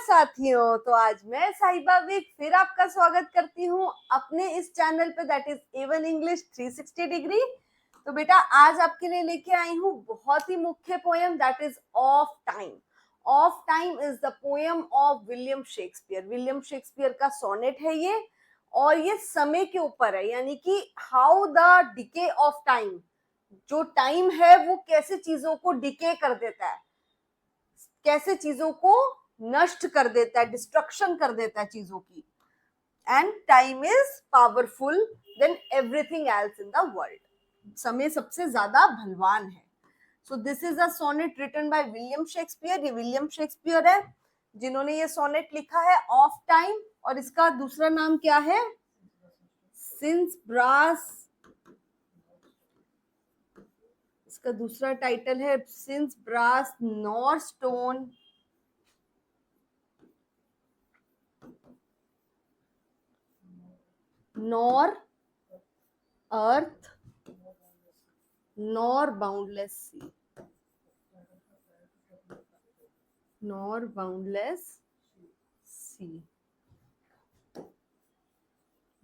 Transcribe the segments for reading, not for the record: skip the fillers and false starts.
साथियों, तो आज मैं साहिबा विक फिर आपका स्वागत करती हूँ अपने इस चैनल पे, that is A1 English 360 degree. तो बेटा आज आपके लिए लेके आई हूँ बहुत ही मुख्य poem, that is of time. Of time is the poem of William Shakespeare. William Shakespeare का सोनेट है ये, और ये समय के ऊपर है, यानी कि how the decay of time, जो टाइम है वो कैसे चीजों को डिके कर देता है, कैसे चीजों को नष्ट कर देता है, डिस्ट्रक्शन कर देता है चीजों की। And time is powerful then everything else in the world. समय सबसे ज्यादा बलवान है। So this is a sonnet written by William Shakespeare. ये विलियम शेक्सपियर है जिन्होंने ये सोनेट लिखा है ऑफ टाइम, और इसका दूसरा नाम क्या है? Since brass. इसका दूसरा टाइटल है since brass nor stone nor earth nor boundless sea. Nor boundless sea.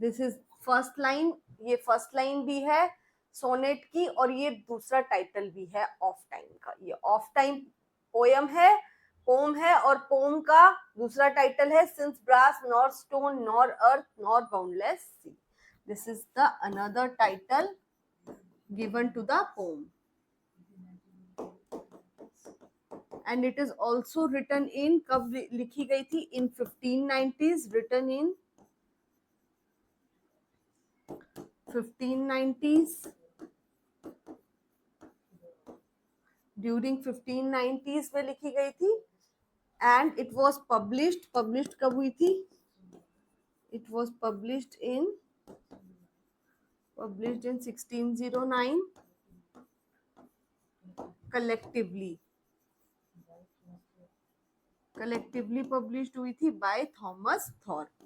This is first line. ये फर्स्ट लाइन भी है सोनेट की, और ये दूसरा टाइटल भी है ऑफ टाइम का। ये ऑफ टाइम पोयम है, पोम है, और पोम का दूसरा टाइटल है since brass nor stone nor earth nor boundless sea. This is the another title given to the poem, and it is also written in, कब लिखी गई थी? in 1590s, written in 1590s, during 1590s में लिखी गई थी, and it was published कब हुई थी? it was published in 1609 collectively published हुई थी by Thomas Thorpe,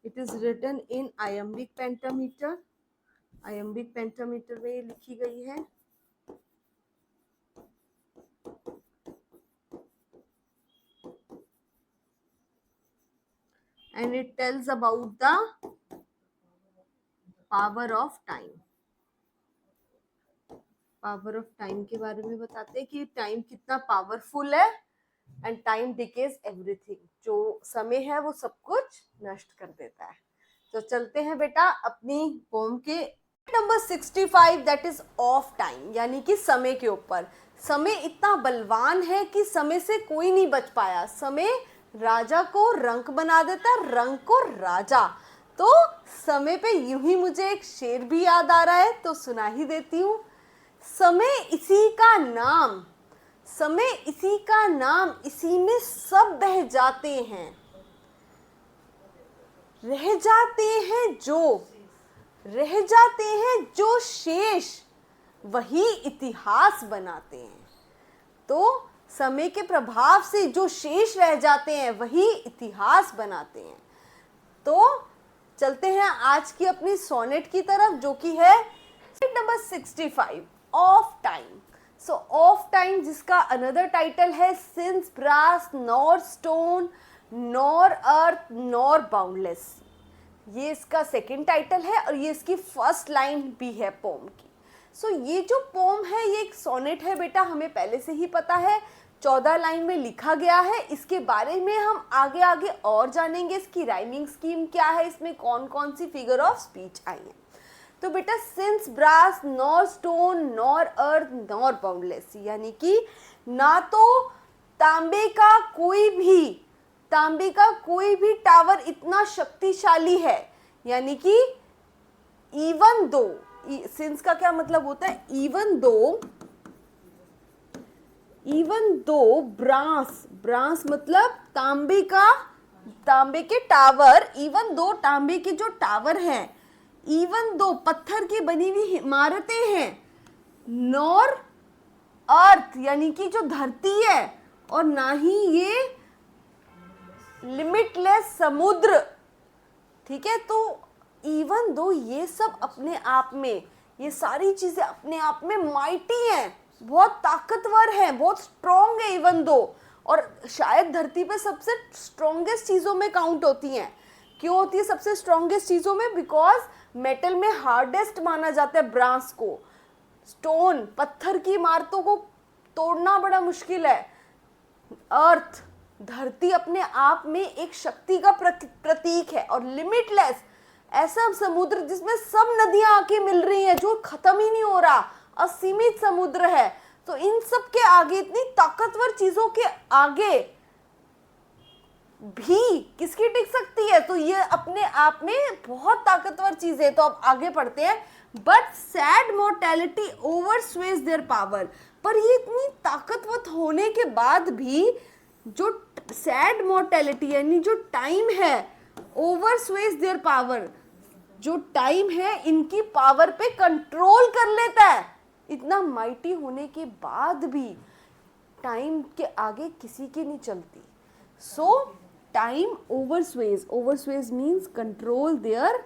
It is written in iambic pentameter में ये लिखी गई है। And it tells about the power of time. Power of time के बारे में बताते हैं कि टाइम कितना पावरफुल है, एंड टाइम डिकेज एवरीथिंग। जो समय है वो सब कुछ नष्ट कर देता है। तो चलते हैं बेटा अपनी पोम के number 65, that is of time, यानी कि समय के ऊपर। समय इतना बलवान है कि समय से कोई नहीं बच पाया। समय राजा को रंक बना देता है, रंक को राजा। तो समय पे यूं ही मुझे एक शेर भी याद आ रहा है, तो सुना ही देती हूँ। समय इसी का नाम, समय इसी का नाम, इसी में सब बह जाते हैं, रह जाते हैं जो शेष, वही इतिहास बनाते हैं। तो समय के प्रभाव से जो शेष रह जाते हैं वही इतिहास बनाते हैं। तो चलते हैं आज की अपनी सोनेट की तरफ, जो कि है number 65 of time. So of time, जिसका अनदर टाइटल है since brass nor stone nor earth nor boundless. ये इसका सेकंड टाइटल है, और ये इसकी फर्स्ट लाइन भी है पोम की। सो ये जो पोम है ये एक सोनेट है बेटा, हमें पहले से ही पता है। 14 लाइन में लिखा गया है। इसके बारे में हम आगे आगे और जानेंगे। इसकी राइमिंग स्कीम क्या है, इसमें कौन कौन सी फिगर ऑफ स्पीच आई है। तो बेटा since brass nor stone nor earth nor boundless, यानी कि ना तो तांबे का कोई भी टावर इतना शक्तिशाली है, यानी कि इवन दो, सिंस का क्या मतलब होता है? इवन दो ब्रास मतलब तांबे के टावर, इवन दो तांबे के जो टावर हैं, इवन दो पत्थर की बनी हुई इमारतें हैं, नॉर अर्थ यानी कि जो धरती है, और ना ही ये लिमिटलेस समुद्र। ठीक है, तो इवन दो ये सब अपने आप में ये सारी चीजें अपने आप में माइटी हैं, बहुत ताकतवर हैं, बहुत स्ट्रॉन्ग है इवन दो, और शायद धरती पे सबसे स्ट्रॉन्गेस्ट चीजों में काउंट होती हैं। क्यों होती है सबसे स्ट्रॉन्गेस्ट चीजों में? बिकॉज मेटल में हार्डेस्ट माना जाता है ब्रांस को। स्टोन, पत्थर की इमारतों को तोड़ना बड़ा मुश्किल है। अर्थ, धरती अपने आप में एक शक्ति का प्रतीक है, और लिमिटलेस, ऐसा समुद्र जिसमें सब नदियां आके मिल रही हैं, जो खत्म ही नहीं हो रहा, असीमित समुद्र है। तो इन सब के आगे, इतनी ताकतवर चीजों के आगे भी किसकी टिक सकती है? तो ये अपने आप में बहुत ताकतवर चीज है। तो अब आगे पढ़ते हैं। But sad mortality oversways their power, पर ये इतनी ताकतवर होने के बाद भी जो सैड मोर्टेलिटी यानी जो टाइम है, ओवरस्वेज देयर पावर, जो टाइम है इनकी पावर पे कंट्रोल कर लेता है। इतना माइटी होने के बाद भी टाइम के आगे किसी की नहीं चलती। So time oversways means control their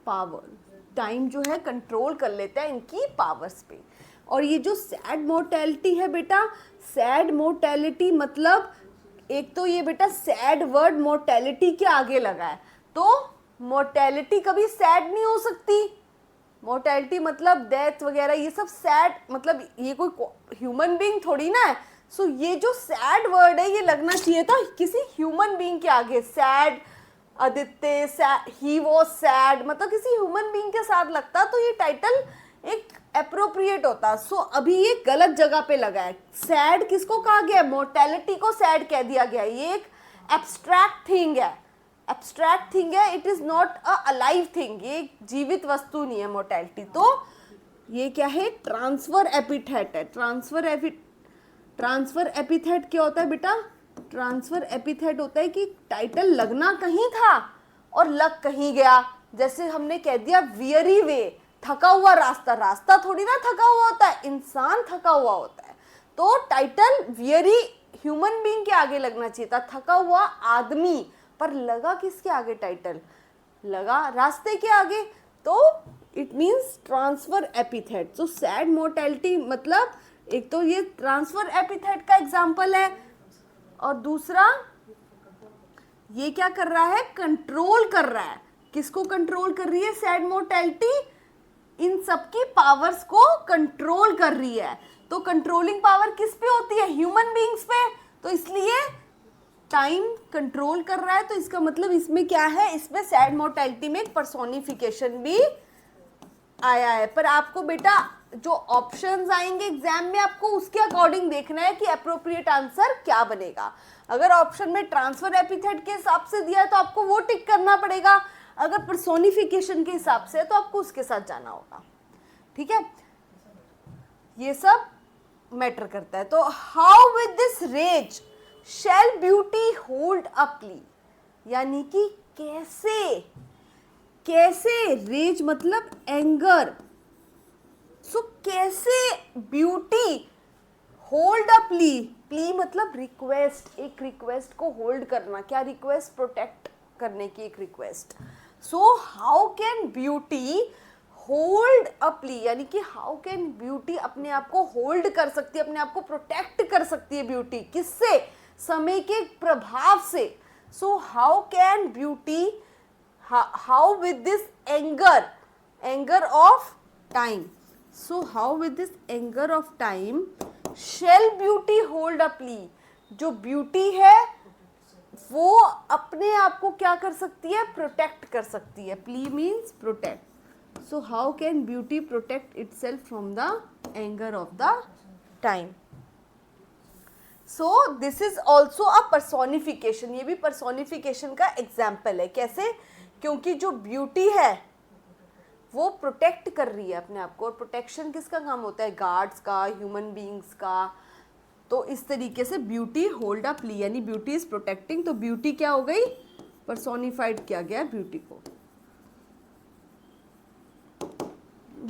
power. Time जो है कंट्रोल कर लेता है इनकी पावर्स पे। और ये जो सैड मोर्टेलिटी है बेटा, सैड मोर्टेलिटी मतलब, एक तो ये बेटा सैड वर्ड मोर्टेलिटी के आगे लगा है, तो मोर्टेलिटी कभी सैड नहीं हो सकती। मोर्टेलिटी मतलब डेथ वगैरह, ये सब सैड मतलब ये कोई ह्यूमन बीइंग थोड़ी ना है। सो ये जो सैड वर्ड है ये लगना चाहिए था किसी ह्यूमन बीइंग के आगे। Sad Aditya, he was sad, मतलब किसी ह्यूमन बीइंग के साथ लगता तो ये टाइटल एक अप्रोप्रिएट होता। सो अभी ये गलत जगह पे लगा है। सैड किसको कहा गया? मोर्टेलिटी को सैड कह दिया गया। ये एक एब्स्ट्रैक्ट थिंग है, एब्स्ट्रैक्ट थिंग है, it is not a alive thing. ये एक जीवित वस्तु नहीं है मोर्टेलिटी। तो ये क्या है? ट्रांसफर एपिथेट है। ट्रांसफर एपिथेट क्या होता है बेटा? ट्रांसफर एपिथेट होता है कि टाइटल लगना कहीं था और लग कहीं गया। जैसे हमने कह दिया वियरी वे, थका हुआ रास्ता। रास्ता थोड़ी ना थका हुआ होता है, इंसान थका हुआ होता है। तो टाइटल वियरी ह्यूमन बीइंग के आगे लगना चाहिए था, थका हुआ आदमी, पर लगा किसके आगे? टाइटल लगा रास्ते के आगे। तो इट मीन्स ट्रांसफर एपिथेट। तो सैड मोर्टेलिटी मतलब एक तो ये ट्रांसफर एपिथेट का एग्जाम्पल है, और दूसरा ये क्या कर रहा है? कंट्रोल कर रहा है। किसको कंट्रोल कर रही है सैड मोर्टेलिटी? इन सबकी पावर्स को कंट्रोल कर रही है। तो कंट्रोलिंग पावर किस पे होती है? ह्यूमन बीइंग्स पे। तो इसलिए टाइम कंट्रोल कर रहा है। तो इसका मतलब इसमें क्या है? इसमें सैड मोर्टेलिटी में एक पर्सोनिफिकेशन भी आया है। पर आपको बेटा जो ऑप्शंस आएंगे एग्जाम में, आपको उसके अकॉर्डिंग देखना है कि अप्रोप्रिएट आंसर क्या बनेगा। अगर ऑप्शन में ट्रांसफर एपिथेट के हिसाब से दिया है तो आपको वो टिक करना पड़ेगा। अगर पर्सोनिफिकेशन के हिसाब से है तो आपको उसके साथ जाना होगा। ठीक है, ये सब मैटर करता है। तो how with this rage shall beauty hold a plea, यानी कि कैसे, कैसे रेज मतलब एंगर। सो कैसे beauty hold a plea, plea मतलब रिक्वेस्ट, एक रिक्वेस्ट को होल्ड करना। क्या रिक्वेस्ट? प्रोटेक्ट करने की एक request. So how can beauty hold a plea, यानी कि हाउ कैन ब्यूटी अपने आप को होल्ड कर सकती है, अपने आप को प्रोटेक्ट कर सकती है ब्यूटी। किससे? समय के प्रभाव से। So how can beauty, how with this anger of time, so how with this anger of time shall beauty hold a plea, जो ब्यूटी है वो अपने आप को क्या कर सकती है? प्रोटेक्ट कर सकती है। Plea means protect. So how can beauty protect itself from the anger of the time. So this is also a personification. ये भी पर्सोनिफिकेशन का एग्जाम्पल है। कैसे? क्योंकि जो ब्यूटी है वो प्रोटेक्ट कर रही है अपने आप को, और प्रोटेक्शन किसका काम होता है? गार्ड्स का, ह्यूमन बीइंग्स का। तो इस तरीके से ब्यूटी होल्ड अप ली, यानी ब्यूटी इज प्रोटेक्टिंग। तो ब्यूटी क्या हो गई? पर्सोनिफाइड किया गया ब्यूटी को।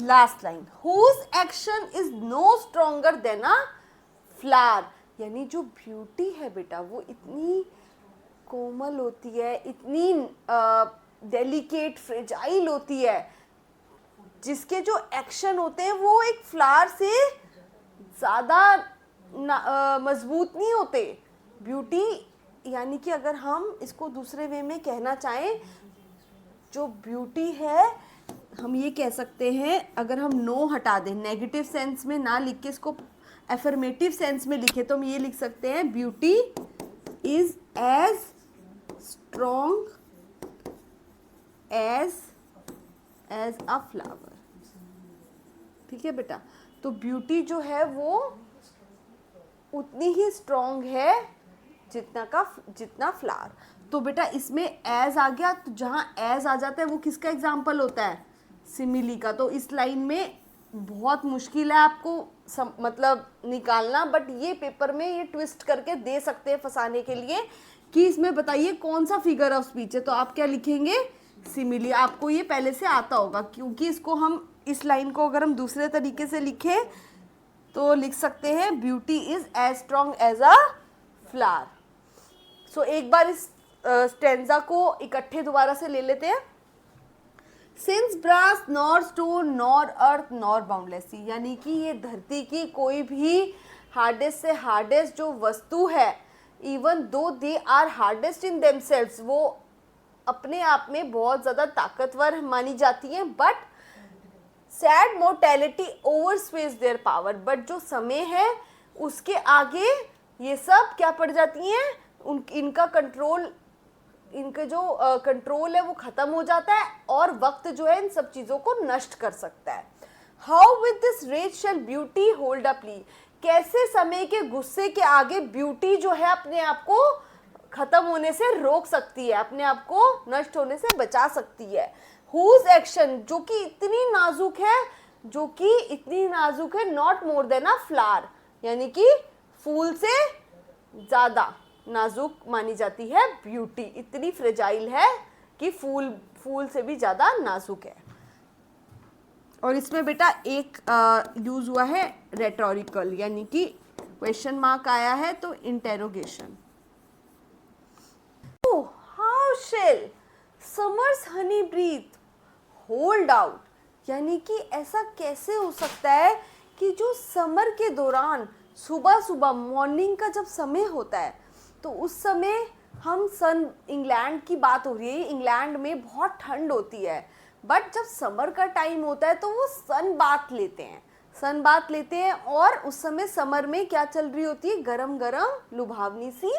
Last line, whose action is no stronger than a flower, यानी जो ब्यूटी है बेटा वो इतनी कोमल होती है, इतनी डेलिकेट फ्रेजाइल होती है, जिसके जो एक्शन होते हैं वो एक फ्लावर से ज़्यादा मजबूत नहीं होते। ब्यूटी यानी कि अगर हम इसको दूसरे वे में कहना चाहें, जो ब्यूटी है हम ये कह सकते हैं, अगर हम नो हटा दें, नेगेटिव सेंस में ना लिख के इसको एफर्मेटिव सेंस में लिखे, तो हम ये लिख सकते हैं beauty is as strong as a flower. ठीक है बेटा, तो ब्यूटी जो है वो उतनी ही स्ट्रॉन्ग है जितना फ्लावर। तो बेटा इसमें एज आ गया, तो जहाँ एज आ जाता है वो किसका एग्जाम्पल होता है? सिमिली का। तो इस लाइन में बहुत मुश्किल है आपको मतलब निकालना, बट ये पेपर में ये ट्विस्ट करके दे सकते हैं फंसाने के लिए कि इसमें बताइए कौन सा फिगर ऑफ स्पीच है। तो आप क्या लिखेंगे? सिमिली। आपको ये पहले से आता होगा, क्योंकि इसको हम इस लाइन को अगर हम दूसरे तरीके से लिखें तो लिख सकते हैं beauty is as strong as a flower. So एक बार इस स्टेंजा को इकट्ठे दोबारा से ले लेते हैं। Since brass nor stone nor earth nor boundless sea, यानी कि ये धरती की कोई भी हार्डेस्ट से हार्डेस्ट जो वस्तु है, even though they are hardest in themselves, वो अपने आप में बहुत ज़्यादा ताकतवर मानी जाती हैं, but sad mortality oversways their power, but जो समय है उसके आगे ये सब क्या पड़ जाती हैं, इनका कंट्रोल, इनका जो कंट्रोल है वो ख़त्म हो जाता है, और वक्त जो है इन सब चीज़ों को नष्ट कर सकता है। How with this rage shall beauty hold a plea, कैसे समय के गुस्से के आगे ब्यूटी जो है अपने आप को ख़त्म होने से रोक सकती है, अपने आप को नष्ट होने से बचा सकती है। हुज एक्शन, जो कि इतनी नाजुक है, not more than a flower, यानी कि फूल से ज़्यादा नाजुक मानी जाती है ब्यूटी, इतनी फ्रेजाइल है कि फूल से भी ज़्यादा नाजुक है। और इसमें बेटा एक यूज़ हुआ है रेटोरिकल, यानी कि क्वेश्चन मार्क आया है तो interrogation. How shall summers Honey breath hold out, यानी कि ऐसा कैसे हो सकता है कि जो समर के दौरान सुबह मॉर्निंग का जब समय होता है, तो उस समय हम इंग्लैंड की बात हो रही है, इंग्लैंड में बहुत ठंड होती है, बट जब समर का टाइम होता है तो वो सन बाथ लेते हैं, और उस समय समर में क्या चल रही होती है, गरम गरम लुभावनी सी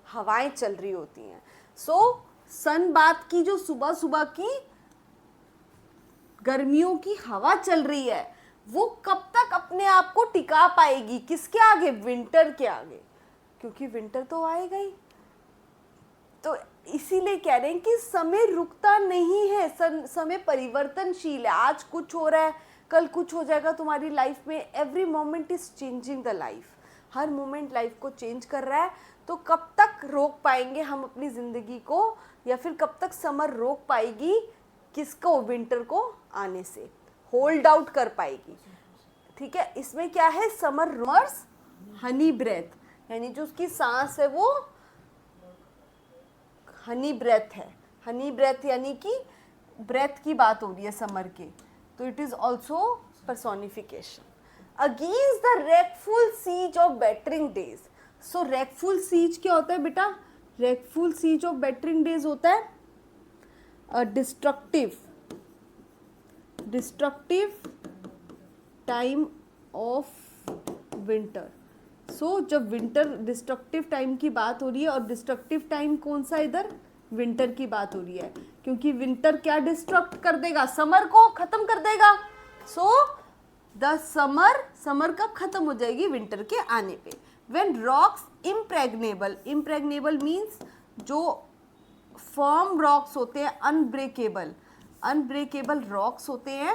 हवाएं चल रही होती हैं। सो सन बाथ की जो सुबह की गर्मियों की हवा चल रही है, वो कब तक अपने आप को टिका पाएगी, किसके आगे? विंटर के आगे, क्योंकि विंटर तो आएगा ही। तो इसीलिए कह रहे हैं कि समय रुकता नहीं है, समय परिवर्तनशील है, आज कुछ हो रहा है कल कुछ हो जाएगा तुम्हारी लाइफ में। Every moment is changing the life, her moment life को चेंज कर रहा है। तो कब तक रोक पाएंगे हम अपनी ज़िंदगी को, या फिर कब तक समर रोक पाएगी किसको? विंटर को आने से होल्ड आउट कर पाएगी। ठीक है, इसमें क्या है, समर रोमर्स हनी ब्रेथ, यानी जो उसकी सांस है वो हनी ब्रेथ है। हनी ब्रेथ यानी कि ब्रेथ की बात हो रही है समर के, तो it is also personification. Against the wrackful siege of battering days. So wrackful siege क्या होता है बेटा? Wrackful siege of battering days होता है destructive time of winter. So जब विंटर डिस्ट्रक्टिव टाइम की बात हो रही है, और डिस्ट्रक्टिव टाइम कौन सा? इधर विंटर की बात हो रही है, क्योंकि विंटर क्या डिस्ट्रक्ट कर देगा? समर को खत्म कर देगा। सो द समर कब खत्म हो जाएगी? विंटर के आने पे। व्हेन रॉक्स इम्प्रेग्नेबल मीन्स जो फर्म रॉक्स होते हैं, अनब्रेकेबल रॉक्स होते हैं,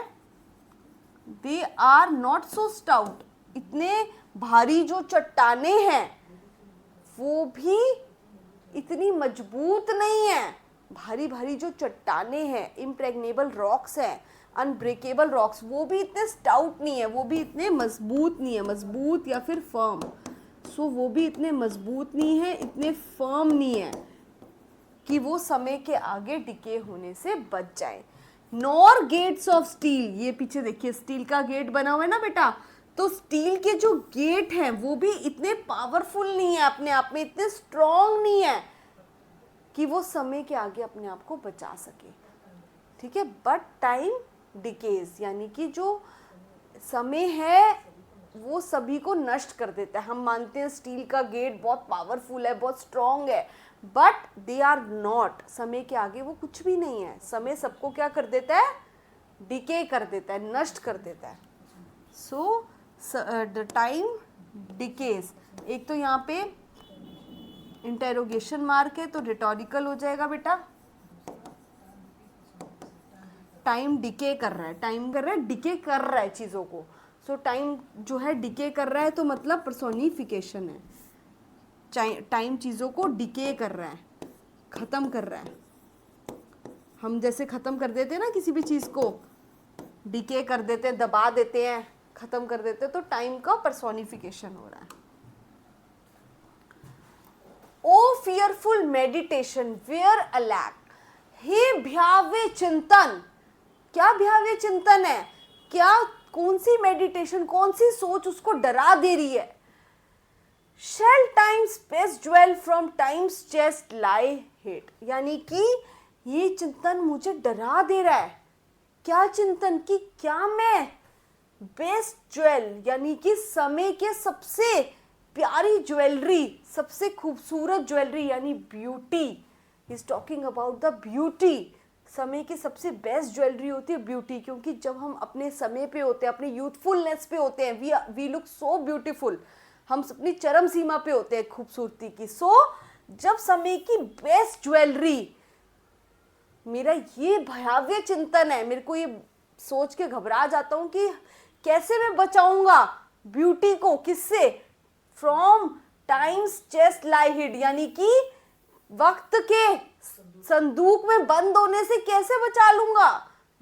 they are not so stout, इतने भारी जो चट्टाने हैं वो भी इतनी मजबूत नहीं है। भारी जो चट्टाने हैं, इम्प्रेग्नेबल रॉक्स हैं, अनब्रेकेबल रॉक्स, वो भी इतने स्टाउट नहीं है, वो भी इतने मजबूत नहीं है, मजबूत या फिर फर्म। सो वो भी इतने मजबूत नहीं है, इतने फर्म नहीं है कि वो समय के आगे डिके होने से बच जाए। नॉर गेट्स ऑफ स्टील, ये पीछे देखिए स्टील का गेट बना हुआ है ना बेटा, तो स्टील के जो गेट हैं वो भी इतने पावरफुल नहीं है, अपने आप में इतने स्ट्रॉन्ग नहीं है कि वो समय के आगे अपने आप को बचा सके, ठीक है। बट टाइम डिकेज, यानी कि जो समय है वो सभी को नष्ट कर देता है। हम मानते हैं स्टील का गेट बहुत पावरफुल है, बहुत स्ट्रॉन्ग है, बट दे आर नॉट, समय के आगे वो कुछ भी नहीं है। समय सबको क्या कर देता है, डिके कर देता है, नष्ट कर देता है। सो द टाइम डिकेज, एक तो यहाँ पे इंटेरोगेशन मार्क है तो रिटोरिकल हो जाएगा बेटा, टाइम डिके कर रहा है, टाइम कर रहा है, डिके कर रहा है चीज़ों को। सो टाइम जो है डिके कर रहा है तो मतलब पर्सोनिफिकेशन है, टाइम चीज़ों को डिके कर रहा है, ख़त्म कर रहा है। हम जैसे ख़त्म कर देते हैं ना किसी भी चीज़ को, डिके कर देते हैं, दबा देते हैं, ख़त्म कर देते हैं, तो टाइम का पर्सोनिफिकेशन हो रहा है। O fearful meditation where alack, हे भयावे चिंतन, क्या भयावे चिंतन है, क्या कौन सी मेडिटेशन, कौन सी सोच उसको डरा दे रही है। Shall time's best jewel from time's chest lie hid, यानी कि ये चिंतन मुझे डरा दे रहा है। क्या चिंतन, कि क्या मैं बेस्ट ज्वेल, यानी कि समय के सबसे प्यारी ज्वेलरी, सबसे खूबसूरत ज्वेलरी यानी beauty, is talking about the beauty. समय की सबसे बेस्ट ज्वेलरी होती है ब्यूटी, क्योंकि जब हम अपने समय पे होते हैं, अपने यूथफुलनेस पे होते हैं, वी लुक सो ब्यूटीफुल, हम अपनी चरम सीमा पे होते हैं खूबसूरती की। सो जब समय की बेस्ट ज्वेलरी, मेरा ये भयावह चिंतन है, मेरे को ये सोच के घबरा जाता हूं कि कैसे मैं बचाऊंगा ब्यूटी को, किससे, from time's chest lie hid, यानी कि वक्त के संदूक में बंद होने से कैसे बचा लूंगा।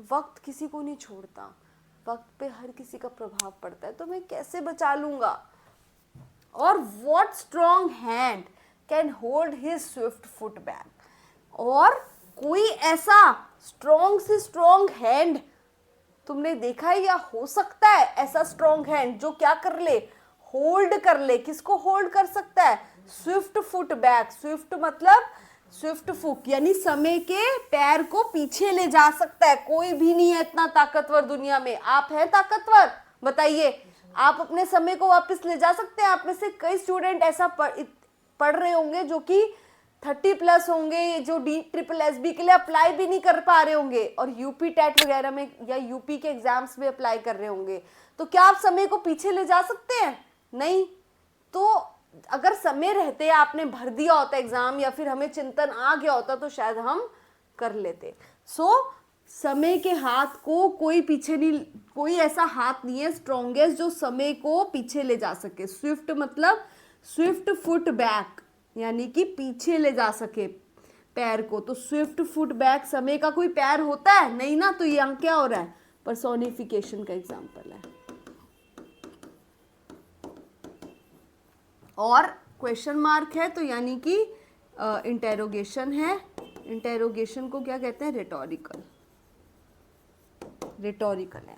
वक्त किसी को नहीं छोड़ता, वक्त पे हर किसी का प्रभाव पड़ता है, तो मैं कैसे बचा लूंगा। और what strong hand can hold his swift foot back, और कोई ऐसा स्ट्रॉन्ग से स्ट्रॉन्ग हैंड तुमने देखा है या हो सकता है ऐसा स्ट्रॉन्ग हैंड जो क्या कर ले, होल्ड कर ले। किसको होल्ड कर सकता है, स्विफ्ट फुट बैक, स्विफ्ट मतलब स्विफ्ट फुट यानी समय के पैर को पीछे ले जा सकता है। कोई भी नहीं है इतना ताकतवर दुनिया में। आप हैं ताकतवर, बताइए, आप अपने समय को वापस ले जा सकते हैं। आप में से कई स्टूडेंट ऐसा पढ़ रहे होंगे जो कि 30+ होंगे, जो DSSB के लिए अप्लाई भी नहीं कर पा रहे होंगे और यूपी टेट वगैरह में या यूपी के एग्जाम्स में अप्लाई कर रहे होंगे। तो क्या आप समय को पीछे ले जा सकते हैं, नहीं। तो अगर समय रहते आपने भर दिया होता एग्जाम, या फिर हमें चिंतन आ गया होता, तो शायद हम कर लेते। समय के हाथ को कोई पीछे नहीं, कोई ऐसा हाथ नहीं है स्ट्रॉन्गेस्ट जो समय को पीछे ले जा सके। स्विफ्ट मतलब स्विफ्ट फुट बैक, यानी कि पीछे ले जा सके पैर को। तो स्विफ्ट फुट बैक, समय का कोई पैर होता है नहीं ना, तो यहाँ क्या हो रहा है, पर्सोनिफिकेशन का एग्जाम्पल है। और क्वेश्चन मार्क है तो यानी कि इंटेरोगेशन है। इंटेरोगेशन को क्या कहते हैं, रिटोरिकल, रिटोरिकल है।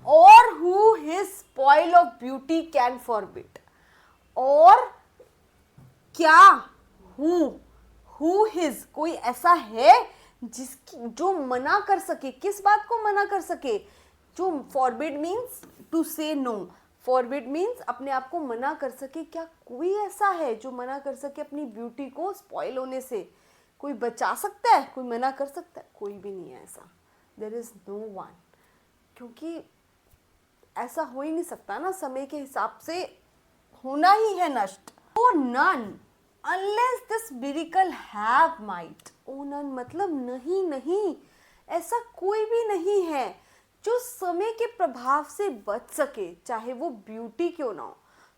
और who his spoil of beauty can forbid, और क्या हु हिज, कोई ऐसा है जिसकी, जो मना कर सके, किस बात को मना कर सके, जो फॉरबिड मीन्स टू से नो, फॉरबिड मीन्स अपने आप को मना कर सके। क्या कोई ऐसा है जो मना कर सके अपनी ब्यूटी को स्पॉइल होने से, कोई बचा सकता है, कोई मना कर सकता है, कोई भी नहीं है ऐसा, देयर इज नो वन, क्योंकि ऐसा हो ही नहीं सकता ना, समय के हिसाब से होना ही है नष्ट। O none unless this miracle have might, O none मतलब नहीं, नहीं ऐसा कोई भी नहीं है जो समय के प्रभाव से बच सके, चाहे वो ब्यूटी क्यों ना हो।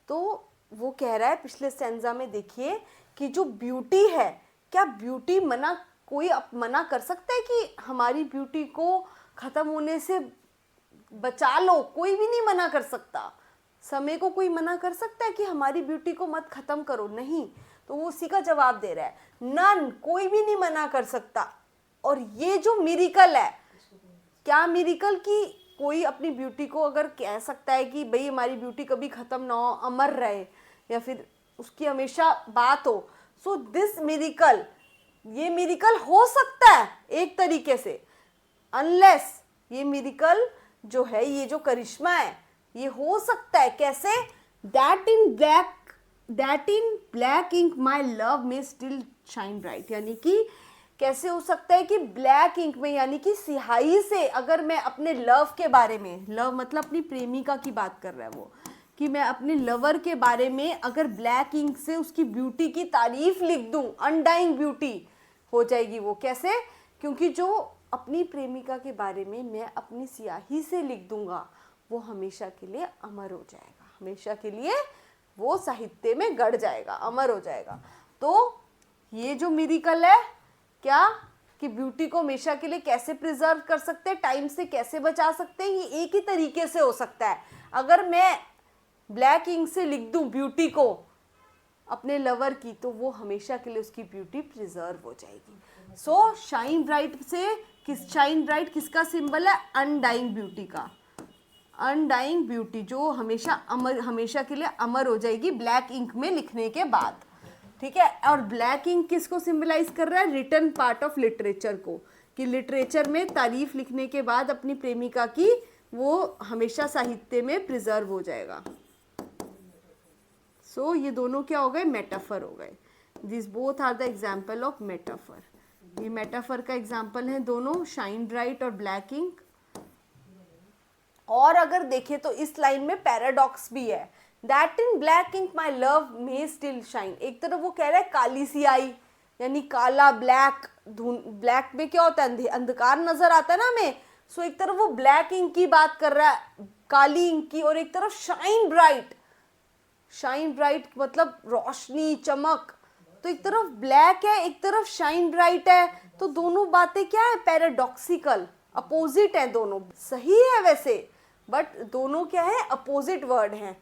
तो वो कह रहा है पिछले स्टेंजा में, देखिए कि जो ब्यूटी है, क्या ब्यूटी कोई मना कर सकता है कि हमारी ब्यूटी को खत्म होने से बचा लो, कोई भी नहीं मना कर सकता। समय को कोई मना कर सकता है कि हमारी ब्यूटी को मत खत्म करो, नहीं। तो वो उसी का जवाब दे रहा है, नन कोई भी नहीं मना कर सकता। और ये जो मिरेकल है, क्या मिरेकल की कोई अपनी ब्यूटी को अगर कह सकता है कि भाई हमारी ब्यूटी कभी ख़त्म ना हो, अमर रहे, या फिर उसकी हमेशा बात हो? सो दिस मिरेकल, ये मिरेकल हो सकता है एक तरीके से, अनलेस ये मिरेकल जो है, ये जो करिश्मा है, ये हो सकता है कैसे? That in black ink my love may still shine bright, यानी कि कैसे हो सकता है कि ब्लैक इंक में, यानी कि स्याही से अगर मैं अपने लव के बारे में, लव मतलब अपनी प्रेमिका की बात कर रहा है वो, कि मैं अपने लवर के बारे में अगर ब्लैक इंक से उसकी ब्यूटी की तारीफ लिख दूं, अनडाइंग ब्यूटी हो जाएगी वो। कैसे? क्योंकि जो अपनी प्रेमिका के बारे में मैं अपनी स्याही से लिख दूंगा, वो हमेशा के लिए अमर हो जाएगा, हमेशा के लिए वो साहित्य में गढ़ जाएगा, अमर हो जाएगा। तो ये जो मिरेकल है, क्या कि ब्यूटी को हमेशा के लिए कैसे प्रिजर्व कर सकते हैं, टाइम से कैसे बचा सकते हैं, ये एक ही तरीके से हो सकता है। अगर मैं ब्लैक इंक से लिख दूं ब्यूटी को अपने लवर की, तो वो हमेशा के लिए उसकी ब्यूटी प्रिजर्व हो जाएगी। सो शाइन ब्राइट से शाइन ब्राइट किसका सिंबल है? अनडाइंग ब्यूटी का, अनडाइंग ब्यूटी जो हमेशा अमर, हमेशा के लिए अमर हो जाएगी ब्लैक इंक में लिखने के बाद। ठीक है। और ब्लैक इंक किसको सिंबलाइज कर रहा है? रिटन पार्ट ऑफ लिटरेचर को, कि लिटरेचर में तारीफ लिखने के बाद अपनी प्रेमिका की, वो हमेशा साहित्य में प्रिजर्व हो जाएगा। सो ये दोनों क्या हो गए? मेटाफर हो गए। This both are the example of metaphor. ये मेटाफर का एग्जाम्पल है दोनों, शाइन ब्राइट और ब्लैक इंक। और अगर देखें तो इस लाइन में पैराडॉक्स भी है, that in black ink my love may still shine. एक तरफ वो कह रहा है काली सियाही, यानी काला, ब्लैक, ब्लैक में क्या होता है? अंधकार नजर आता है ना हमें। सो एक तरफ वो ब्लैक इंक की बात कर रहा है, काली इंक की, और एक तरफ शाइन ब्राइट, शाइन ब्राइट मतलब रोशनी, चमक। तो एक तरफ ब्लैक है, एक तरफ शाइन ब्राइट है, तो दोनों बातें क्या है? पैराडॉक्सिकल, अपोजिट है दोनों। सही है वैसे, बट दोनों क्या है? अपोजिट वर्ड हैं।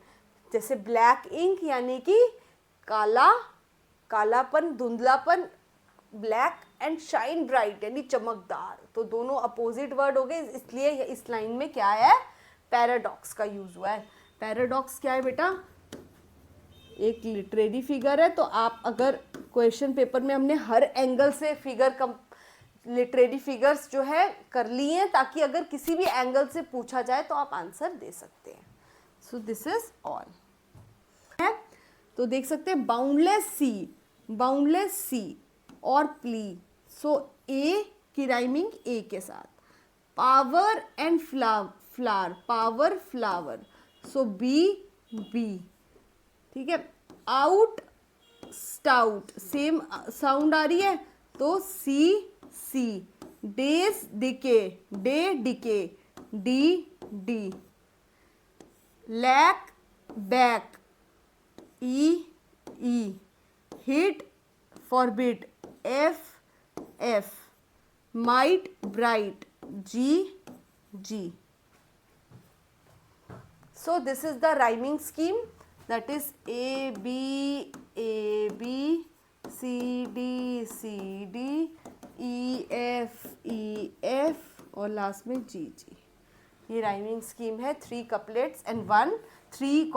जैसे ब्लैक इंक यानी कि काला, कालापन, धुंधलापन, ब्लैक, एंड शाइन ब्राइट यानी चमकदार, तो दोनों अपोजिट वर्ड हो गए। इसलिए इस लाइन में क्या है? पैराडॉक्स का यूज हुआ है। पैराडॉक्स क्या है बेटा? एक लिटरेरी फिगर है, तो आप अगर क्वेश्चन पेपर में हमने हर एंगल से फिगर लिटरेरी फिगर्स जो है कर ली हैं, ताकि अगर किसी भी एंगल से पूछा जाए तो आप आंसर दे सकते हैं। सो दिस इज ऑल है। तो देख सकते हैं बाउंडलेस सी और प्ली। सो ए की राइमिंग ए के साथ, power and flower, power flower, so B, ठीक है। आउट स्टाउट, सेम साउंड आ रही है, तो C, days decay, day decay, D, lack back, E, hit forbid, F, might bright, G. So this is the rhyming scheme, that is A B, C D, E F और last में G। ये rhyming scheme है। 3 couplets and 3।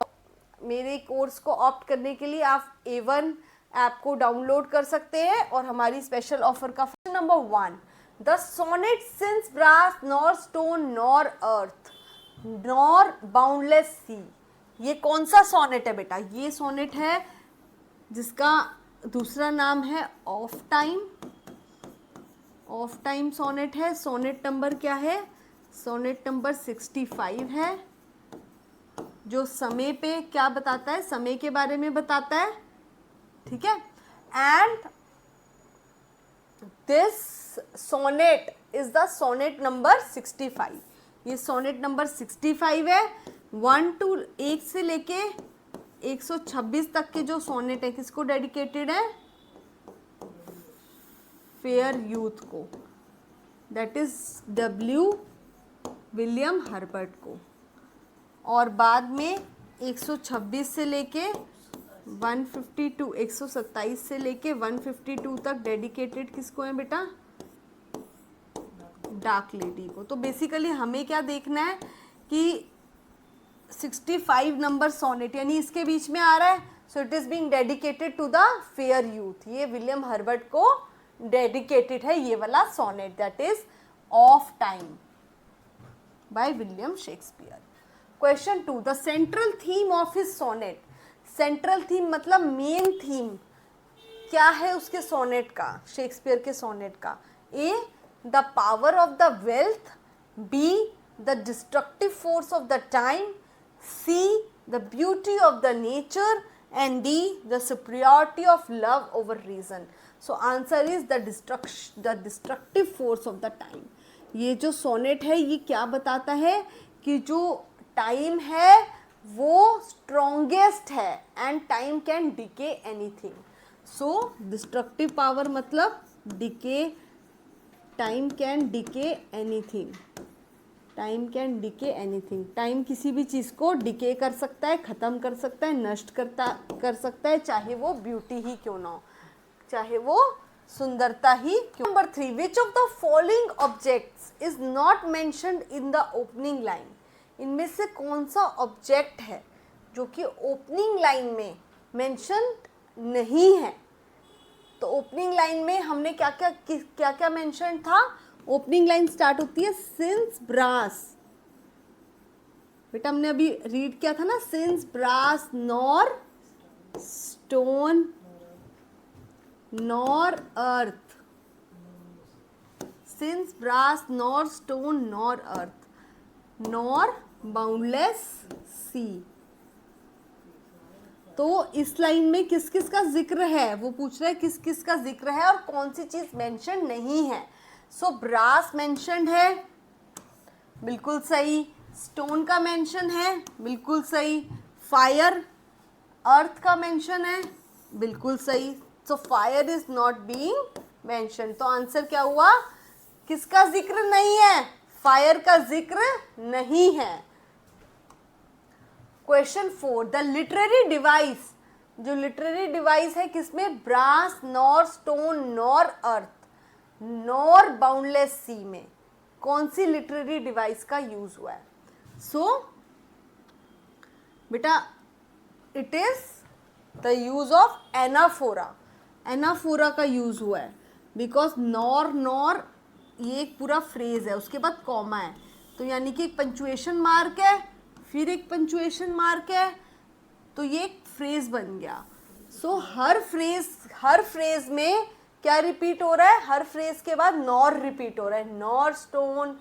मेरे course को opt करने के लिए आप A1 ऐप को डाउनलोड कर सकते हैं, और हमारी स्पेशल ऑफर का number 1, the sonnet since brass nor stone nor earth nor boundless sea. ये कौन सा सोनेट है बेटा? ये सोनेट है जिसका दूसरा नाम है ऑफ टाइम सोनेट है। सोनेट नंबर क्या है? सोनेट नंबर 65 है, जो समय पे क्या बताता है? समय के बारे में बताता है। ठीक है। And this sonnet is the sonnet number 65। ये सोनेट नंबर 65 है। 1 से लेके 126 तक के जो सोनेट है, किसको डेडिकेटेड है? फेयर यूथ को, that is W William Herbert को। और बाद में 126 से लेके 152, 127 से लेके 152 तक डेडिकेटेड किसको है बेटा? डार्क लेडी को। तो बेसिकली हमें क्या देखना है कि 65 नंबर सोनेट यानी इसके बीच में आ रहा है, so it is being dedicated to the fair youth. ये विलियम हर्बर्ट को डेडिकेटेड है ये वाला sonnet, that is of time by William Shakespeare. Question 2, the central theme of his sonnet. Central theme मतलब मेन थीम क्या है उसके sonnet का, शेक्सपियर के सोनेट का। A, the power of the wealth, B, the destructive force of the time, C, the beauty of the nature, and D, the superiority of love over reason. So answer is the destructive force of the time. ये जो sonnet है ये क्या बताता है कि जो time है वो स्ट्रॉन्गेस्ट है and time can decay anything. So destructive power मतलब decay, time can decay anything, time can decay anything. Time किसी भी चीज़ को डिके कर सकता है, ख़त्म कर सकता है, नष्ट कर सकता है, चाहे वो ब्यूटी ही क्यों ना हो, चाहे वो सुंदरता ही क्यों। Number 3, which of the following objects is not mentioned in the opening line. इनमें से कौन सा ऑब्जेक्ट है जो कि ओपनिंग लाइन में मेंशन नहीं है। तो ओपनिंग लाइन में हमने क्या क्या मेंशन था। ओपनिंग लाइन स्टार्ट होती है सिंस ब्रास, बेटा हमने अभी रीड किया था ना, since brass nor stone nor earth, since brass nor stone nor earth, nor boundless sea. तो इस लाइन में किस किस का जिक्र है, वो पूछ रहा है किस किस का जिक्र है और कौन सी चीज मेंशन नहीं है। सो ब्रास मेंशन्ड है, बिल्कुल सही। स्टोन का मेंशन है, बिल्कुल सही। फायर, अर्थ का मेंशन है, बिल्कुल सही। So fire is not being mention. तो आंसर क्या हुआ, किसका जिक्र नहीं है, फायर का जिक्र नहीं है। Question 4, the literary device. जो लिटरेरी डिवाइस है किसमें, brass nor stone nor earth nor boundless सी में कौन सी लिटरेरी डिवाइस का यूज हुआ है। सो बेटा it is the use of anaphora, anaphora का यूज हुआ है। बिकॉज नॉर नॉर ये एक पूरा फ्रेज है, उसके बाद कॉमा है, तो यानी कि एक पंचुएशन मार्क है, फिर एक पंचुएशन मार्क है, तो ये एक फ्रेज बन गया। सो हर फ्रेज में क्या रिपीट हो रहा है, हर फ्रेज के बाद नॉर रिपीट हो रहा है, nor stone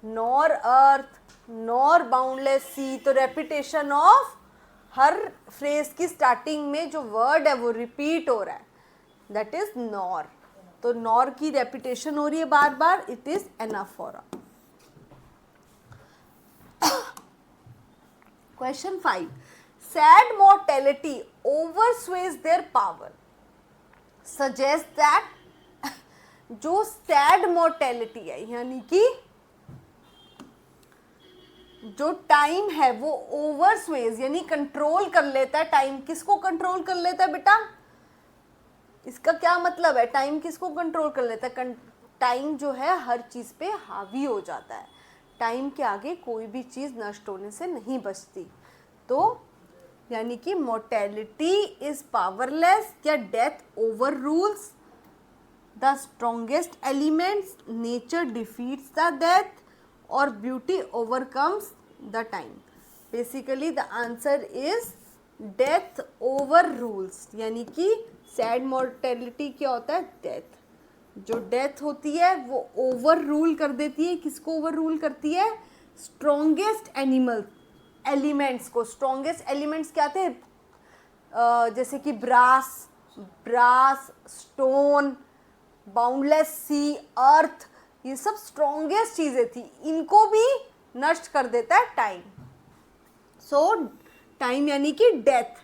nor earth nor boundless sea. तो रेपिटेशन ऑफ हर फ्रेज की स्टार्टिंग में जो वर्ड है वो रिपीट हो रहा है, दैट इज नॉर। तो नॉर की रेपिटेशन हो रही है बार बार, it is anaphora. Question 5, sad mortality oversways their power suggest that. जो सैड मोर्टेलिटी है यानी कि जो टाइम है वो ओवरस्वेज यानी कंट्रोल कर लेता है। टाइम किसको कंट्रोल कर लेता है बेटा, इसका क्या मतलब है, टाइम किसको कंट्रोल कर लेता है, टाइम जो है हर चीज पे हावी हो जाता है, टाइम के आगे कोई भी चीज नष्ट होने से नहीं बचती। तो यानी कि मोर्टेलिटी इज पावरलेस या death over rules the strongest elements, nature defeats the death और beauty overcomes the time. Basically the answer is death over rules, यानी कि सैड मोर्टेलिटी क्या होता है, डेथ। जो डेथ होती है वो ओवर रूल कर देती है, किसको ओवर रूल करती है, स्ट्रॉन्गेस्ट एलिमेंट्स को। स्ट्रॉन्गेस्ट एलिमेंट्स क्या थे, जैसे कि ब्रास, स्टोन, बाउंडलेस सी, अर्थ, ये सब स्ट्रॉन्गेस्ट चीजें थी, इनको भी नष्ट कर देता है टाइम। सो टाइम यानी कि डेथ,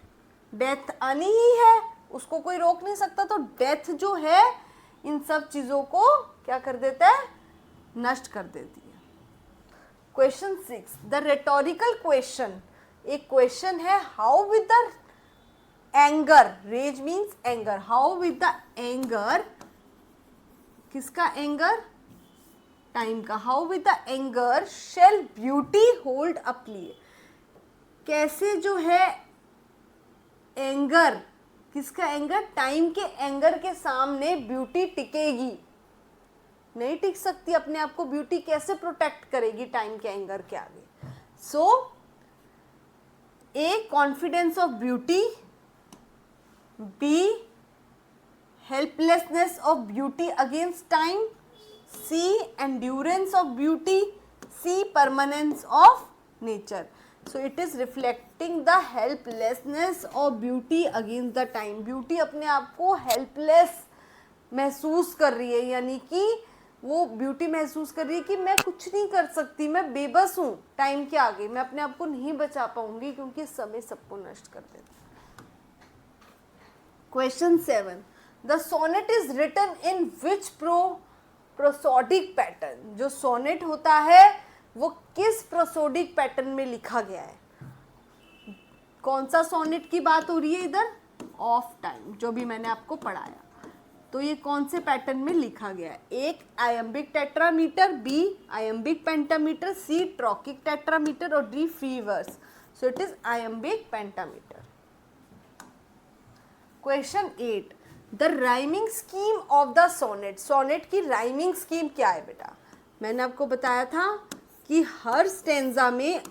डेथ आनी ही है, उसको कोई रोक नहीं सकता। तो डेथ जो है इन सब चीजों को क्या कर देता है, नष्ट कर देती है। Question 6, the rhetorical question. एक क्वेश्चन है, how with the anger, rage means anger, how with the anger, किसका एंगर, टाइम का। How with the anger shall beauty hold a play, कैसे जो है एंगर, किसका एंगर, टाइम के एंगर के सामने ब्यूटी टिकेगी, नहीं टिक सकती। अपने आप को ब्यूटी कैसे प्रोटेक्ट करेगी टाइम के एंगर के आगे। So A confidence of beauty, B helplessness of beauty against time, C endurance of beauty, C permanence of nature. So it is reflecting the helplessness of beauty against the time. Beauty अपने आप को helpless महसूस कर रही है, यानी कि वो ब्यूटी महसूस कर रही है कि मैं कुछ नहीं कर सकती, मैं बेबस हूँ टाइम के आगे, मैं अपने आप को नहीं बचा पाऊंगी क्योंकि समय सबको नष्ट कर देता है। Question 7, the sonnet is written in which prosodic pattern, जो सोनेट होता है वो किस प्रोसोडिक पैटर्न में लिखा गया है। कौन सा सोनेट की बात हो रही है इधर, ऑफ टाइम, जो भी मैंने आपको पढ़ाया। तो ये कौन से पैटर्न में लिखा गया है, एक iambic tetrameter, B iambic pentameter, C trochaic tetrameter और D free verse. So it is iambic pentameter. Question 8, the rhyming scheme of the sonnet, sonnet की राइमिंग स्कीम क्या है बेटा। मैंने आपको बताया था कि हर स्टेंजा में,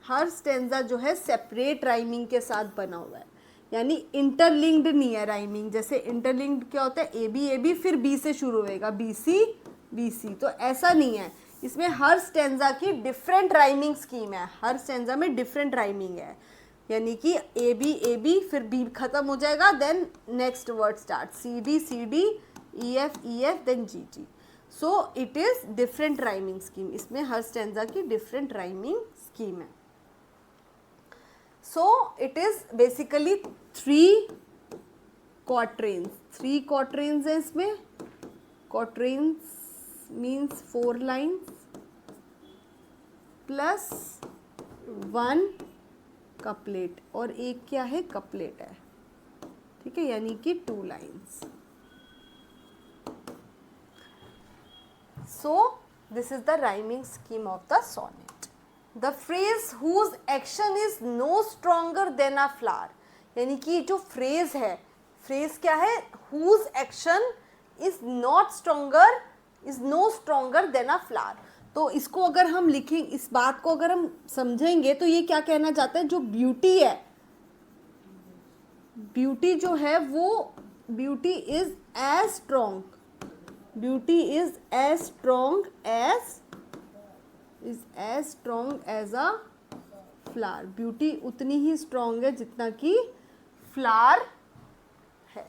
हर स्टेंजा जो है सेपरेट राइमिंग के साथ बना हुआ है, यानी इंटरलिंक्ड नहीं है राइमिंग। जैसे इंटरलिंक्ड क्या होता है, ए बी फिर बी से शुरू होएगा, बी सी, तो ऐसा नहीं है। इसमें हर स्टेंजा की डिफरेंट राइमिंग स्कीम है, हर स्टेंजा में डिफरेंट राइमिंग है, यानी कि ए बी फिर बी खत्म हो जाएगा, then next word start, C D E F then G. So it is different rhyming scheme, इसमें हर स्टेंजा की डिफरेंट राइमिंग स्कीम है। So it is basically 3 quatrains, 3 quatrains है इसमें। Quatrains means 4 lines plus 1 couplet, और एक क्या है, कपलेट है, ठीक है, यानी कि 2 lines. So this is the rhyming scheme of the sonnet. The phrase whose action is no stronger than a flower, यानी कि जो फ्रेज है, फ्रेज क्या है, whose action is not stronger, is no stronger than a flower. तो इसको अगर हम लिखें, इस बात को अगर हम समझेंगे तो ये क्या कहना चाहता है, जो ब्यूटी है, ब्यूटी जो है वो, beauty is as strong, beauty is as strong as a flower, beauty उतनी ही स्ट्रोंग है जितना कि फ्लावर है।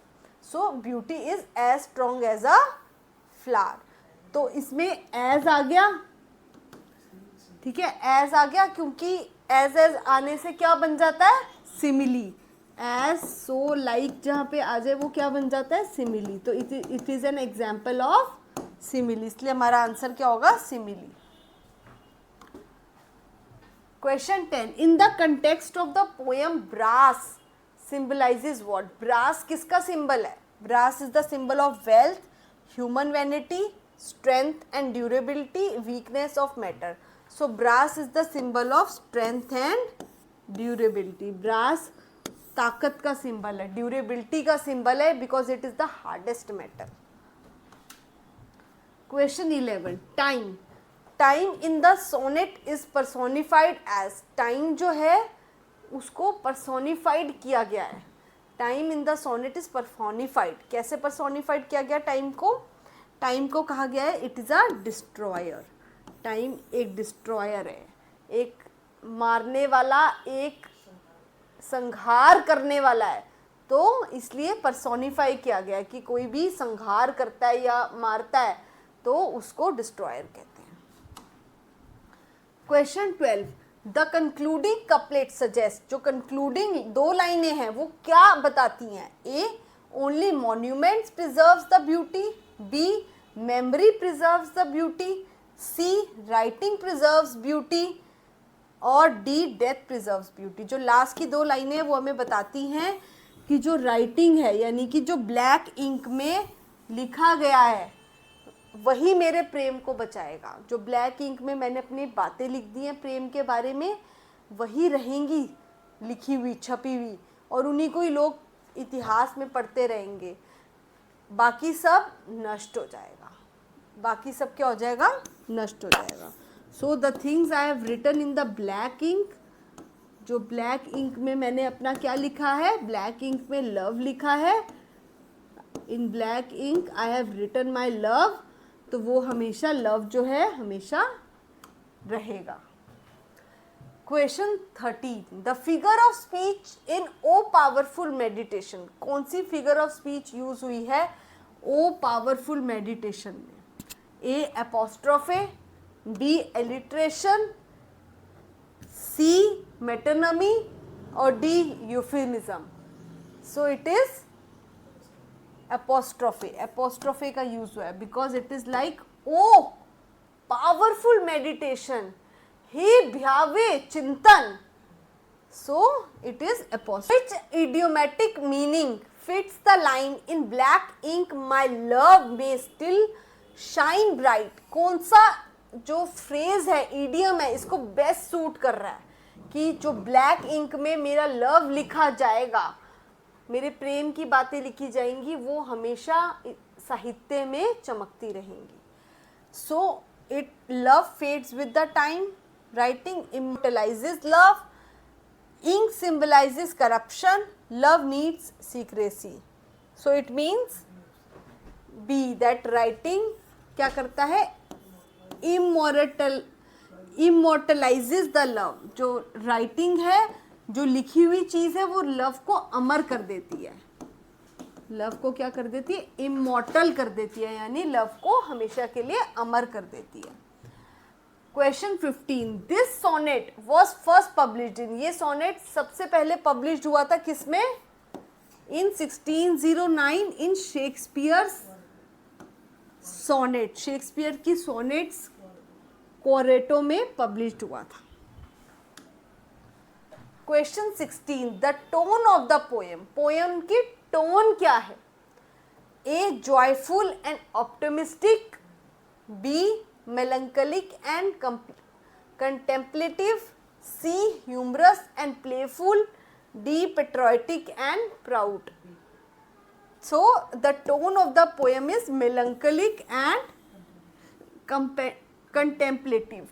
So beauty is as strong as a flower. तो इसमें एज आ गया, ठीक है, एज आ गया, क्योंकि एज आने से क्या बन जाता है, सिमिली। एज, सो, लाइक जहाँ पे आ जाए वो क्या बन जाता है, सिमिली। तो it is an example of simile, इसलिए हमारा आंसर क्या होगा, simile. Question 10, in the context of the poem brass symbolizes what, brass किसका सिंबल है, brass is the symbol of wealth, human vanity, strength and durability, weakness of matter. So brass is the symbol of strength and durability. brass ताकत का symbol है, durability का symbol है, because it is the hardest metal. Question 11, time, time in the sonnet is personified as, time जो है उसको personified किया गया है, time in the sonnet is personified. कैसे पर्सोनिफाइड किया गया टाइम को, टाइम को कहा गया है it is a destroyer, time एक डिस्ट्रॉयर है, एक मारने वाला, एक संहार करने वाला है, तो इसलिए पर्सोनिफाई किया गया है कि कोई भी संहार करता है या मारता है तो उसको डिस्ट्रॉयर कहते हैं। Question 12, the concluding couplet suggest, जो कंक्लूडिंग 2 लाइनें हैं वो क्या बताती हैं, A only monuments preserves the beauty, B memory preserves the beauty, C writing preserves beauty और D death preserves beauty। जो लास्ट की 2 लाइनें हैं वो हमें बताती हैं कि जो राइटिंग है, यानी कि जो ब्लैक इंक में लिखा गया है, वही मेरे प्रेम को बचाएगा। जो ब्लैक इंक में मैंने अपनी बातें लिख दी हैं प्रेम के बारे में, वही रहेंगी लिखी हुई, छपी हुई, और उन्हीं को ही लोग इतिहास में पढ़ते रहेंगे। बाकी सब नष्ट हो जाएगा, बाकी सब क्या हो जाएगा, नष्ट हो जाएगा। So the things I have written in the black ink, जो ब्लैक इंक में मैंने अपना क्या लिखा है, ब्लैक इंक में लव लिखा है, in black ink I have written my love, तो वो हमेशा लव जो है हमेशा रहेगा। Question 13, the figure of speech in O powerful meditation. कौन सी फिगर ऑफ स्पीच यूज हुई है ओ पावरफुल मेडिटेशन में? A apostrophe, B alliteration, C metonymy और D euphemism. So it is apostrophe. Apostrophe का यूज हुआ है because it is like O powerful meditation, हे भ्यावे चिंतन, so it is apostrophe. Which idiomatic meaning fits the line in black ink my love may still shine bright? कौन सा जो phrase है, इडियम है, इसको बेस्ट सूट कर रहा है कि जो ब्लैक इंक में मेरा लव लिखा जाएगा, मेरे प्रेम की बातें लिखी जाएंगी, वो हमेशा साहित्य में चमकती रहेंगी। So it love fades with the time, writing immortalizes love, ink symbolizes corruption, love needs secrecy. So it means B, that writing क्या करता है, immortalizes the love। जो writing है, जो लिखी हुई चीज है, वो लव को अमर कर देती है, लव को क्या कर देती है, इमोर्टल कर देती है, यानी लव को हमेशा के लिए अमर कर देती है। Question 15, this sonnet was first published in, ये सोनेट सबसे पहले पब्लिश्ड हुआ था किसमें, in 1609 in Shakespeare sonnet, Shakespeare की सोनेट्स कोरेटो में पब्लिश्ड हुआ था। Question 16, the tone of the poem, poem की टोन क्या है? A joyful and optimistic, B melancholic and contemplative, C humorous and playful, D patriotic and proud. So the tone of the poem is melancholic and contemplative.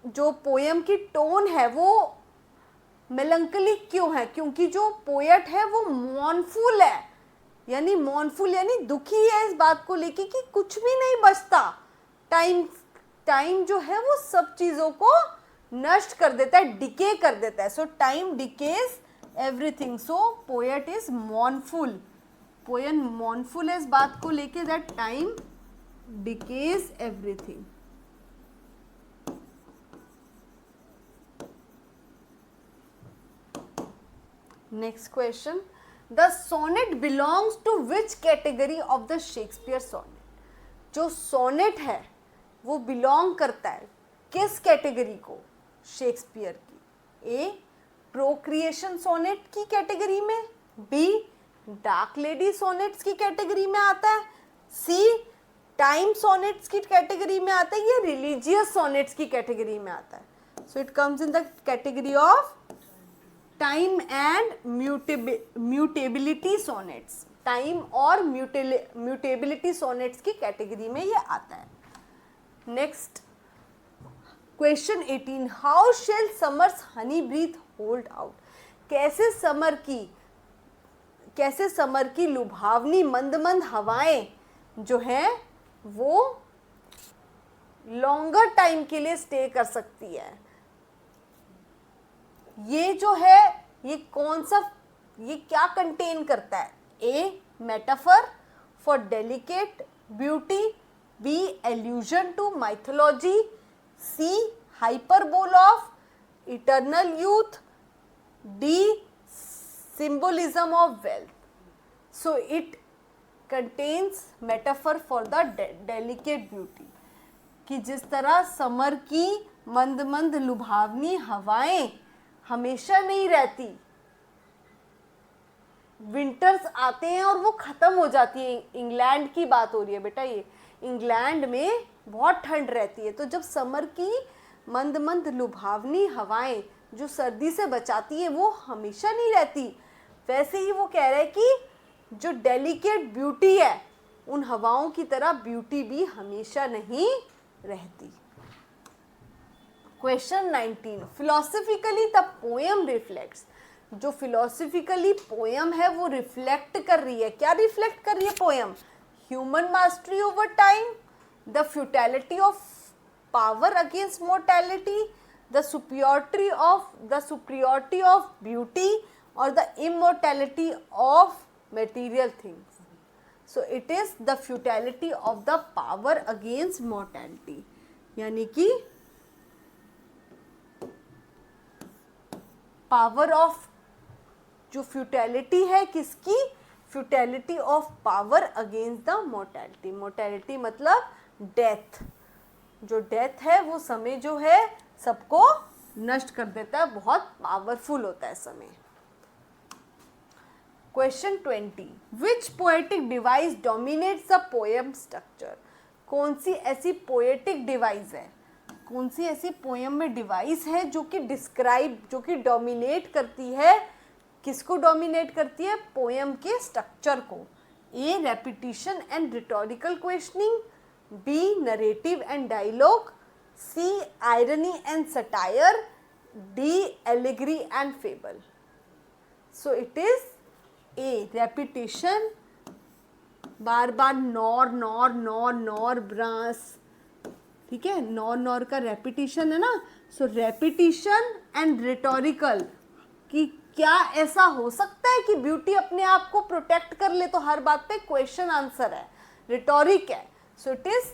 जो poem की tone है वो melancholic क्यों है? क्योंकि जो पोएट है वो mournful है, यानी mournful यानी दुखी है इस बात को लेके कि कुछ भी नहीं बचता, टाइम जो है वो सब चीजों को नष्ट कर देता है, डिके कर देता है। So time decays everything, so poet is mournful, poet mournful है इस बात को लेके that time decays everything. Next question, the sonnet belongs to which category of the Shakespeare sonnet? जो सोनेट है वो बिलोंग करता है किस कैटेगरी को, शेक्सपियर की? ए प्रोक्रिएशन सोनेट की कैटेगरी में, बी डार्क लेडी सोनेट्स की कैटेगरी में आता है, सी टाइम सोनेट्स की कैटेगरी में आता है, या रिलीजियस सोनेट्स की कैटेगरी में आता है? So it comes in the category of time and mutability sonnets, time और म्यूटेबिलिटी सोनेट्स की कैटेगरी में ये आता है। Next question 18, how shall summers Honey breath hold out? कैसे समर की लुभावनी मंद मंद हवाएं जो हैं वो लॉन्गर टाइम के लिए स्टे कर सकती है? ये जो है ये कौन सा, ये क्या कंटेन करता है? A metaphor for delicate beauty, B allusion to mythology, C hyperbole of eternal youth, D symbolism of wealth. So it contains metaphor for the delicate beauty, कि जिस तरह समर की मंद मंद लुभावनी हवाएं हमेशा नहीं रहती, विंटर्स आते हैं और वो खत्म हो जाती है। इंग्लैंड की बात हो रही है बेटा, ये इंग्लैंड में बहुत ठंड रहती है, तो जब समर की मंद मंद लुभावनी हवाएं जो सर्दी से बचाती है वो हमेशा नहीं रहती, वैसे ही वो कह रहे हैं कि जो डेलिकेट ब्यूटी है उन हवाओं की तरह ब्यूटी भी हमेशा नहीं रहती। Question 19, philosophically the poem reflects, जो फिलोसफिकली पोएम है वो रिफ्लेक्ट कर रही है, क्या रिफ्लेक्ट कर रही है poem? Human mastery over time, the futility of power against mortality, the superiority of beauty और the immortality of material things. So it is the futility of the power against mortality, यानी कि power of, जो futility है किसकी? Futility of power against the mortality. Mortality मतलब death, जो death है वो समय जो है सबको नष्ट कर देता है, बहुत पावरफुल होता है समय। Question 20, which poetic device dominates the poem structure, कौन सी ऐसी पोएटिक डिवाइस है, कौन सी ऐसी पोएम में डिवाइस है जो कि डिस्क्राइब, जो कि डोमिनेट करती है, किसको डोमिनेट करती है? पोएम के स्ट्रक्चर को। A repetition and rhetorical questioning, B narrative and dialogue, C irony and satire, D allegory and fable. So it is a repetition, बार बार nor nor nor nor brass, ठीक है, नॉर नॉर का repetition है ना। सो repetition and rhetorical, कि क्या ऐसा हो सकता है कि ब्यूटी अपने आप को प्रोटेक्ट कर ले, तो हर बात पे क्वेश्चन आंसर है, रिटोरिक है। सो इट इज,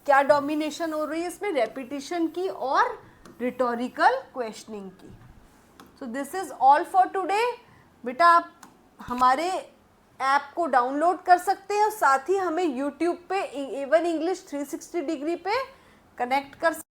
क्या डोमिनेशन हो रही है इसमें? रेपिटेशन की और रिटोरिकल क्वेश्चनिंग की। सो this is all for today. बेटा आप हमारे ऐप को डाउनलोड कर सकते हैं और साथ ही हमें यूट्यूब पे A1 इंग्लिश 360 डिग्री पे कनेक्ट कर